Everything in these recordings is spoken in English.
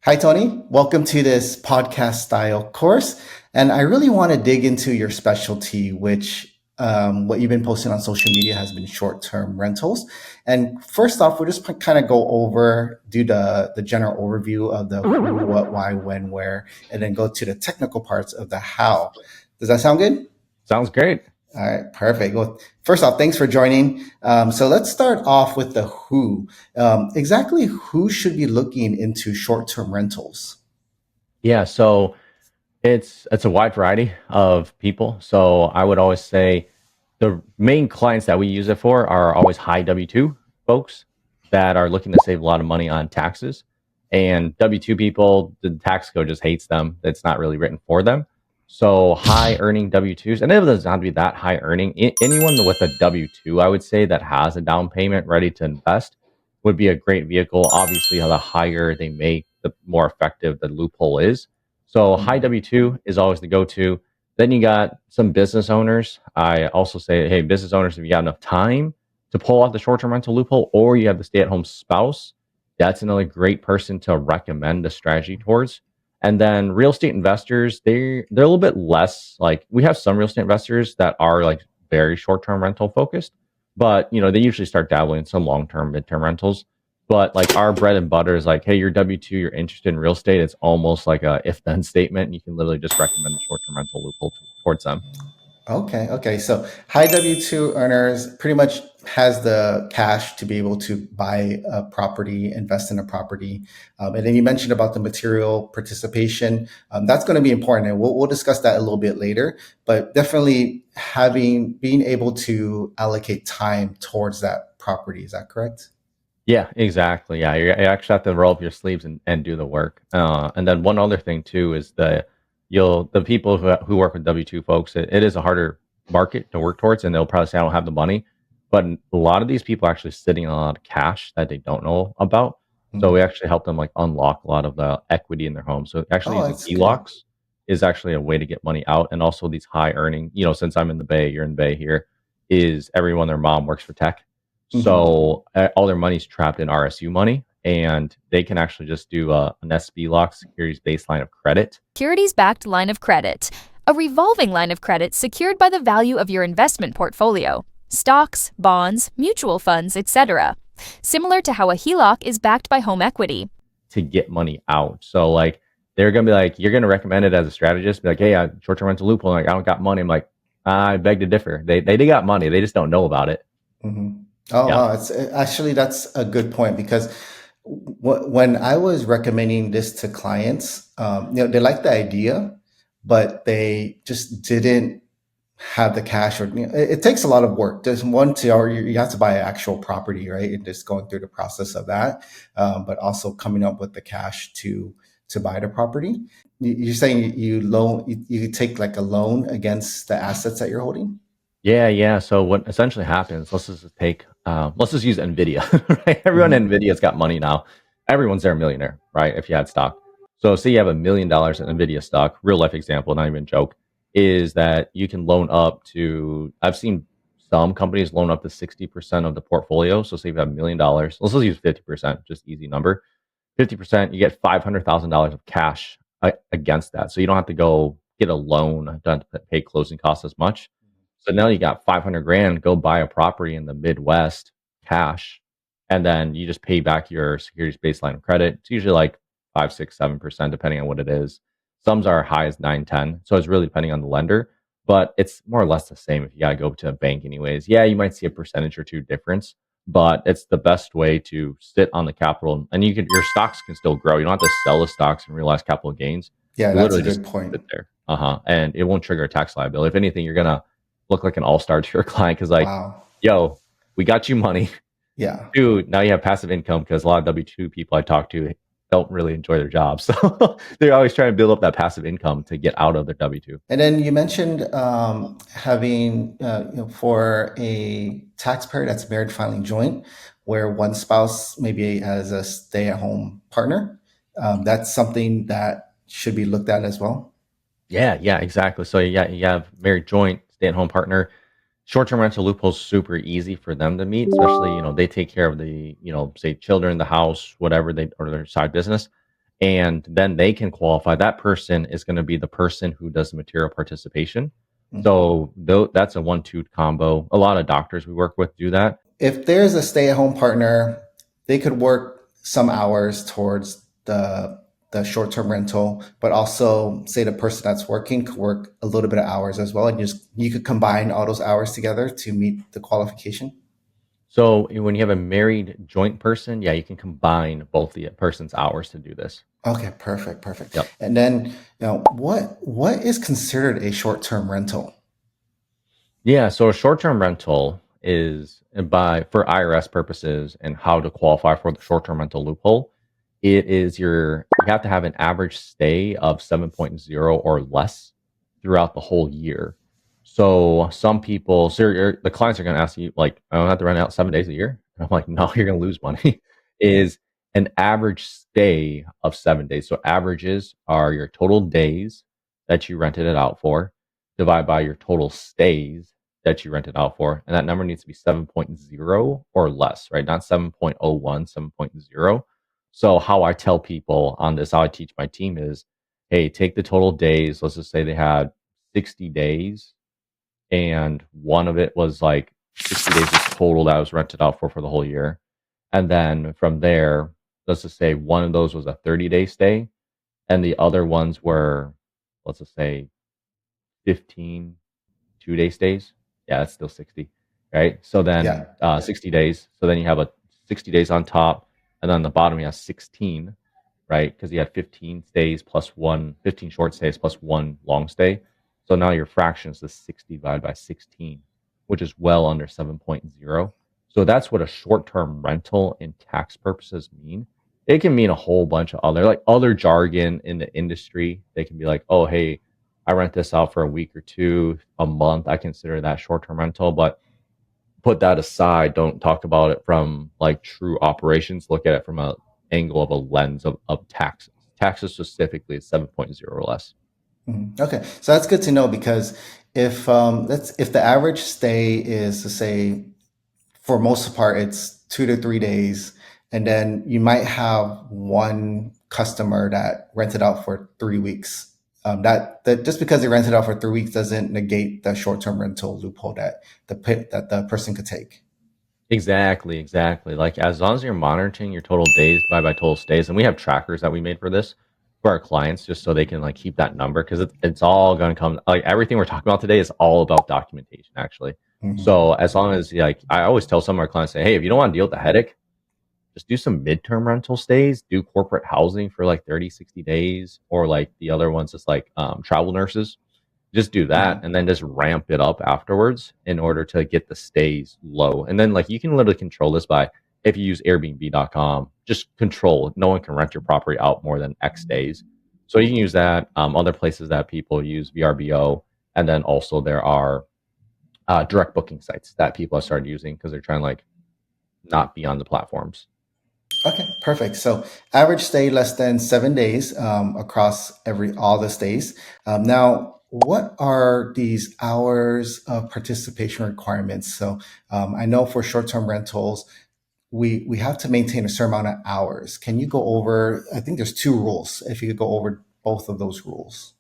Hi, Tony. Welcome to this podcast style course. And I really want to dig into your specialty, which what you've been posting on social media has been short term rentals. And first off, we'll just kind of go over, do the general overview of the who, what, why, when, where, and then go to the technical parts of the how. Does that sound good? Sounds great. All right, perfect. Well, first off, thanks for joining. So let's start off with the who. Exactly who should be looking into short-term rentals? Yeah, so it's a wide variety of people. So I would always say the main clients that we use it for are always high W-2 folks that are looking to save a lot of money on taxes. And W-2 people, the tax code just hates them. It's not really written for them. So high earning W-2s, and it doesn't have to be that high earning. Anyone with a W-2, I would say, that has a down payment ready to invest would be a great vehicle. Obviously, the higher they make, the more effective the loophole is. So high Mhm. W-2 is always the go-to. Then you got some business owners. I also say, hey, business owners, if you got enough time to pull out the short-term rental loophole, or you have the stay-at-home spouse, that's another great person to recommend a strategy towards. And then real estate investors, they're a little bit less like we have some real estate investors that are like very short-term rental focused, but they usually start dabbling in some long-term, mid-term rentals. But like our bread and butter is like, hey, you're W-2, you're interested in real estate. It's almost like a if then statement. And you can literally just recommend the short term rental loophole towards them. Okay, okay. So high W-2 earners pretty much has the cash to be able to buy a property, invest in a property. And then you mentioned about the material participation. That's going to be important. And we'll discuss that a little bit later. But definitely being able to allocate time towards that property. Is that correct? Yeah, exactly. Yeah, you actually have to roll up your sleeves and do the work. And then one other thing too is the people who work with W-2 folks, it is a harder market to work towards, and they'll probably say I don't have the money. But a lot of these people are actually sitting on a lot of cash that they don't know about. So we Mhm. actually help them like unlock a lot of the equity in their home. So actually Oh, using that's good. HELOCs is actually a way to get money out. And also these high earning, since I'm in the Bay, you're in the Bay here, is everyone their mom works for tech. Mhm. So all their money's trapped in RSU money, and they can actually just do an SB lock, securities based line of credit. Securities backed line of credit, a revolving line of credit secured by the value of your investment portfolio, stocks, bonds, mutual funds, etc. Similar to how a HELOC is backed by home equity. To get money out. So like they're gonna be like, you're gonna recommend it as a strategist, be like, hey, short term rental loophole. Like I don't got money. I'm like, I beg to differ. They got money. They just don't know about it. Mhm. Oh, Yeah. wow. It's actually that's a good point because when I was recommending this to clients, they like the idea, but they just didn't have the cash, or it takes a lot of work. There's one to, or you have to buy an actual property, right? And just going through the process of that, but also coming up with the cash to buy the property. You're saying you take like a loan against the assets that you're holding? Yeah. So what essentially happens, let's just use Nvidia, right? Everyone Hmm. in Nvidia's got money now. Everyone's there a millionaire, right? If you had stock. So say you have $1 million in Nvidia stock, real life example, not even joke, is that you can loan up to, I've seen some companies loan up to 60% of the portfolio. So say you have $1 million, let's just use 50%, just easy number. 50%, you get $500,000 of cash against that. So you don't have to go get a loan, don't have to pay closing costs as much. So now you got 500 grand, go buy a property in the Midwest cash, and then you just pay back your securities baseline of credit. It's usually like 5, 6, 7%, depending on what it is. Some are high as 9, 10. So it's really depending on the lender, but it's more or less the same if you got to go to a bank anyways. Yeah, you might see a percentage or two difference, but it's the best way to sit on the capital, and your stocks can still grow. You don't have to sell the stocks and realize capital gains. Yeah, You that's a literally just good point. sit there. And it won't trigger a tax liability. If anything, you're going to look like an all-star to your client because like, Wow. yo, we got you money. Yeah. Dude, now you have passive income because a lot of W-2 people I talk to don't really enjoy their jobs. So they're always trying to build up that passive income to get out of their W-2. And then you mentioned having, for a taxpayer that's married filing joint, where one spouse maybe has a stay-at-home partner. That's something that should be looked at as well. Yeah, exactly. So you have married joint, stay-at-home partner. Short-term rental loopholes super easy for them to meet, especially, they take care of the, say children, the house, whatever they or their side business. and then they can qualify. That person is going to be the person who does the material participation. So that's a 1-2 combo. A lot of doctors we work with do that. If there's a stay-at-home partner, they could work some hours towards the short-term rental, but also say the person that's working could work a little bit of hours as well, and you could combine all those hours together to meet the qualification. So when you have a married joint person, yeah, you can combine both the person's hours to do this. Okay, perfect. Yep. And then, what is considered a short-term rental? Yeah, so a short-term rental is for IRS purposes and how to qualify for the short-term rental loophole. You have to have an average stay of 7.0 or less throughout the whole year. So the clients are going to ask you, like, I don't have to rent out 7 days a year. And I'm like, no, you're going to lose money. Is an average stay of 7 days. So averages are your total days that you rented it out for, divided by your total stays that you rented out for. And that number needs to be 7.0 or less, right? Not 7.01, 7.0. So how I tell people on this, how I teach my team is, hey, take the total days. Let's just say they had 60 days, and one of it was like 60 days was total that was rented out for the whole year. And then from there, let's just say one of those was a 30-day stay, and the other ones were, let's just say, 15 2-day stays. Yeah, that's still 60, right? So then 60 days. So then you have a 60 days on top, and then on the bottom you have 16, right? Because you had 15 stays plus 15 short stays plus 1 long stay. So now your fraction is the 60 divided by 16, which is well under 7.0. So that's what a short-term rental in tax purposes mean. It can mean a whole bunch of other jargon in the industry. They can be like, oh, hey, I rent this out for a week or two, a month. I consider that short-term rental, but put that aside. Don't talk about it from like true operations. Look at it from a angle of a lens of taxes. Taxes specifically is 7.0 or less. Okay, so that's good to know, because if the average stay is, to say, for most part, it's 2 to 3 days, and then you might have one customer that rented out for 3 weeks. That just because they rented out for 3 weeks doesn't negate the short-term rental loophole that the person could take. Exactly. Like, as long as you're monitoring your total days by total stays, and we have trackers that we made for this for our clients, just so they can like keep that number, because it's all going to come, like everything we're talking about today is all about documentation, actually. So as long as, like, I always tell some of our clients, say, hey, if you don't want to deal with the headache, just do some midterm rental stays, do corporate housing for like 30, 60 days, or like the other ones, just like travel nurses. Just do that, and then just ramp it up afterwards in order to get the stays low. And then, like, you can literally control this by, if you use Airbnb.com, just control. No one can rent your property out more than X days. So you can use that. Other places that people use VRBO, and then also there are direct booking sites that people have started using because they're trying to like not be on the platforms. Okay, perfect. So average stay less than 7 days across all the stays. Now, what are these hours of participation requirements? So I know for short-term rentals, we have to maintain a certain amount of hours. Can you go over? I think there's 2 rules. If you could go over both of those rules.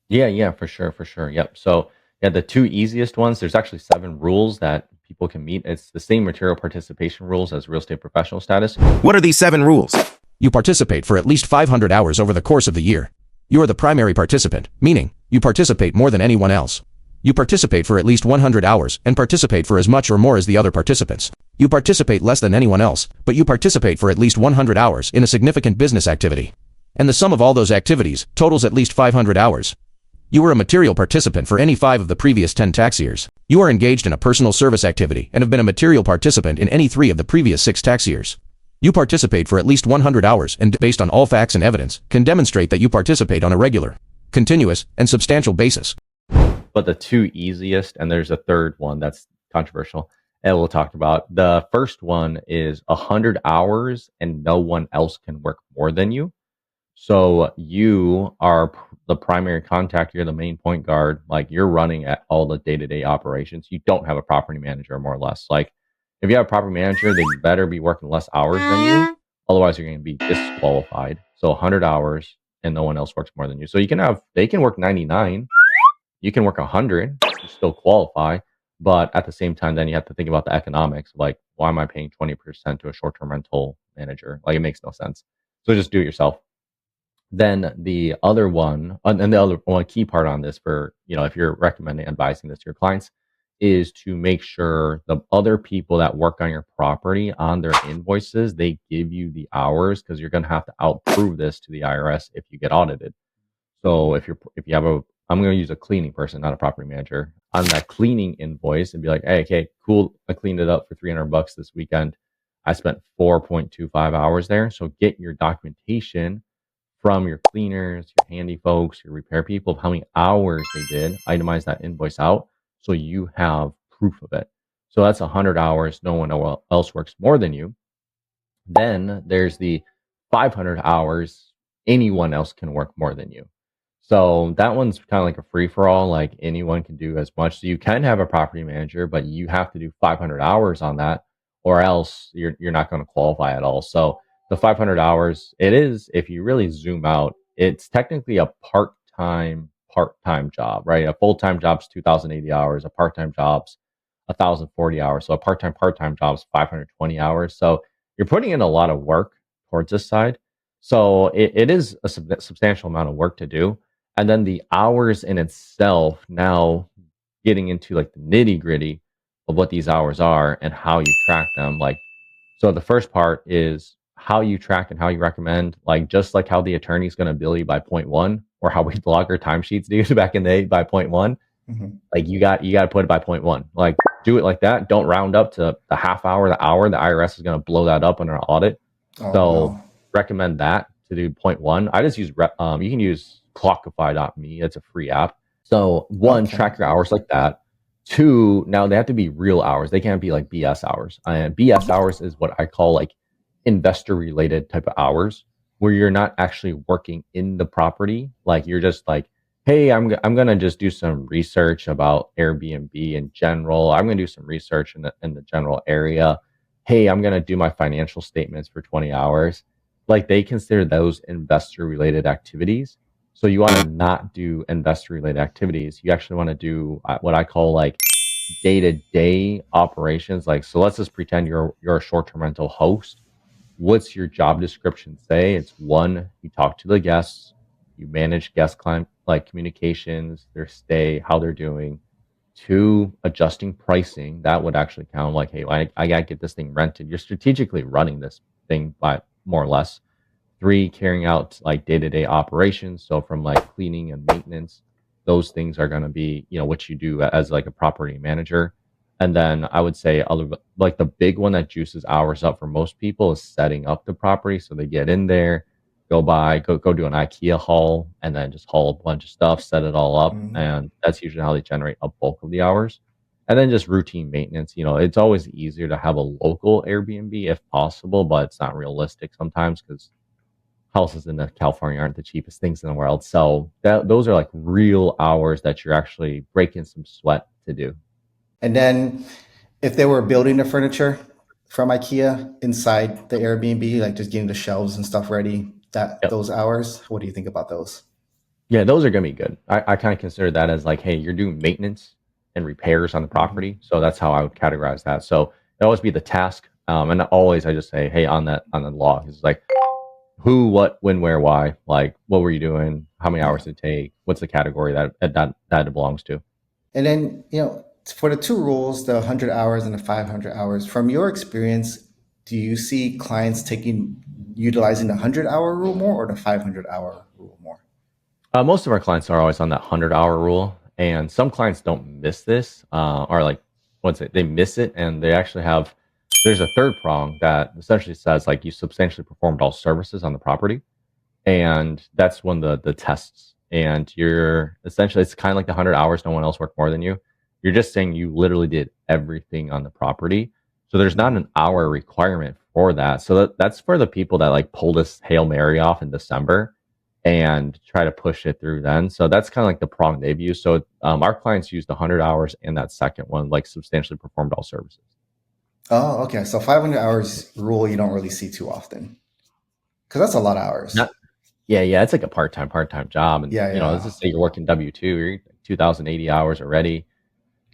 Yeah, for sure. Yep. So yeah, the 2 easiest ones, there's actually 7 rules that people can meet. It's the same material participation rules as real estate professional status. What are these 7 rules? You participate for at least 500 hours over the course of the year. You are the primary participant, meaning you participate more than anyone else. You participate for at least 100 hours and participate for as much or more as the other participants. You participate less than anyone else, but you participate for at least 100 hours in a significant business activity. And the sum of all those activities totals at least 500 hours. You are a material participant for any 5 of the previous 10 tax years. You are engaged in a personal service activity and have been a material participant in any 3 of the previous 6 tax years. You participate for at least 100 hours and, based on all facts and evidence, can demonstrate that you participate on a regular, continuous, and substantial basis. But the 2 easiest, and there's a third one that's controversial, and we'll talk about. The first one is 100 hours and no one else can work more than you. So you are the primary contact, you're the main point guard, like you're running at all the day-to-day operations. You don't have a property manager, more or less. Like, if you have a property manager, they better be working less hours than you. Otherwise, you're going to be disqualified. So 100 hours and no one else works more than you. So they can work 99, you can work 100, you still qualify. But at the same time, then you have to think about the economics. Like, why am I paying 20% to a short-term rental manager? Like, it makes no sense. So just do it yourself. Then the other one, and the other one key part on this for, if you're recommending advising this to your clients, is to make sure the other people that work on your property on their invoices, they give you the hours, because you're going to have to outprove this to the IRS if you get audited. So if you have I'm going to use a cleaning person, not a property manager, on that cleaning invoice and be like, hey, okay, cool, I cleaned it up for $300 this weekend. I spent 4.25 hours there. So get your documentation from your cleaners, your handy folks, your repair people of how many hours they did. Itemize that invoice out so you have proof of it. So that's 100 hours. No one else works more than you. Then there's the 500 hours. Anyone else can work more than you. So that one's kind of like a free for all. Like, anyone can do as much. So you can have a property manager, but you have to do 500 hours on that, or else you're not going to qualify at all. So the 500 hours, it is, if you really zoom out, it's technically a part-time job, right? A full-time job's 2,080 hours. A part-time job's 1,040 hours. So a part-time job's 520 hours. So you're putting in a lot of work towards this side. So it is a substantial amount of work to do. And then the hours in itself, now getting into like the nitty gritty of what these hours are and how you track them. Like, so the first part is how you track and how you recommend, like, just like how the attorney's going to bill you by point one, or how we log our timesheets do back in the day by point one. Mm-hmm. Like, you got to put it by point one. Like, do it like that. Don't round up to the half hour, the hour. The IRS is going to blow that up in our audit. Oh, So no. recommend that to do point one. I just use you can use clockify.me. It's a free app. So one, Okay. track your hours like that. Two, now they have to be real hours. They can't be like BS hours. And BS hours is what I call like investor related type of hours, where you're not actually working in the property. Like, you're just like, hey, I'm going to just do some research about Airbnb in general. I'm going to do some research in the general area. Hey, I'm going to do my financial statements for 20 hours. Like, they consider those investor related activities. So you want to not do investor related activities. You actually want to do what I call like day-to-day operations. Like, so let's just pretend you're a short-term rental host. What's your job description say? It's one, you talk to the guests, you manage guest client like communications, their stay, how they're doing. Two, adjusting pricing. That would actually count. Like, hey, I gotta get this thing rented. You're strategically running this thing by more or less. Three, carrying out like day-to-day operations. So from like cleaning and maintenance, those things are going to be, what you do as like a property manager. And then I would say like the big one that juices hours up for most people is setting up the property. So they get in there, go do an IKEA haul, and then just haul a bunch of stuff, set it all up. Mm-hmm. And that's usually how they generate a bulk of the hours. And then just routine maintenance. It's always easier to have a local Airbnb if possible, but it's not realistic sometimes, because houses in California aren't the cheapest things in the world. So those are like real hours that you're actually breaking some sweat to do. And then if they were building the furniture from IKEA inside the Airbnb, like just getting the shelves and stuff ready, Yep. those hours, what do you think about those? Yeah, those are going to be good. I kind of consider that as like, hey, you're doing maintenance and repairs on the Mm-hmm. property. So that's how I would categorize that. So it always be the task. And always I just say, hey, on the log, it's like, who, what, when, where, why, like, what were you doing? How many hours Yeah. did it take? What's the category that it belongs to? And then, for the two rules, the 100 hours and the 500 hours, from your experience, do you see clients utilizing the 100-hour rule more or the 500-hour rule more? Most of our clients are always on that 100-hour rule, and some clients don't miss this, or like, they miss it, and they actually have. There's a third prong that essentially says like you substantially performed all services on the property, and that's when the tests. And you're essentially, it's kind of like the 100 hours. No one else worked more than you. You're just saying you literally did everything on the property. So there's not an hour requirement for that. So that's for the people that like pull this Hail Mary off in December and try to push it through then. So that's kind of like the prong they've used. So our clients used the 100 hours and that second one, like substantially performed all services. Oh, okay. So 500 hours rule you don't really see too often because that's a lot of hours. Yeah, it's like a part-time job. And, Yeah, let's yeah, just say you're working W-2, you're 2,080 hours already.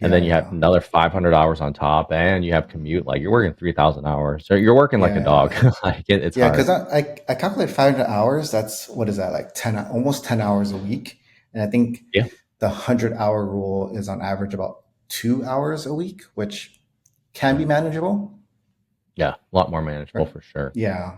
And yeah, then you have yeah, another 500 hours on top, and you have commute. Like, you're working 3,000 hours. So you're working like a yeah, dog. yeah. Like, it's Yeah, because hard. I calculate 500 hours. That's what is that, like 10, almost 10 hours a week. And I think Yeah. the 100-hour rule is on average about 2 hours a week, which can be Right. manageable. Yeah. A lot more manageable Right. for sure. Yeah.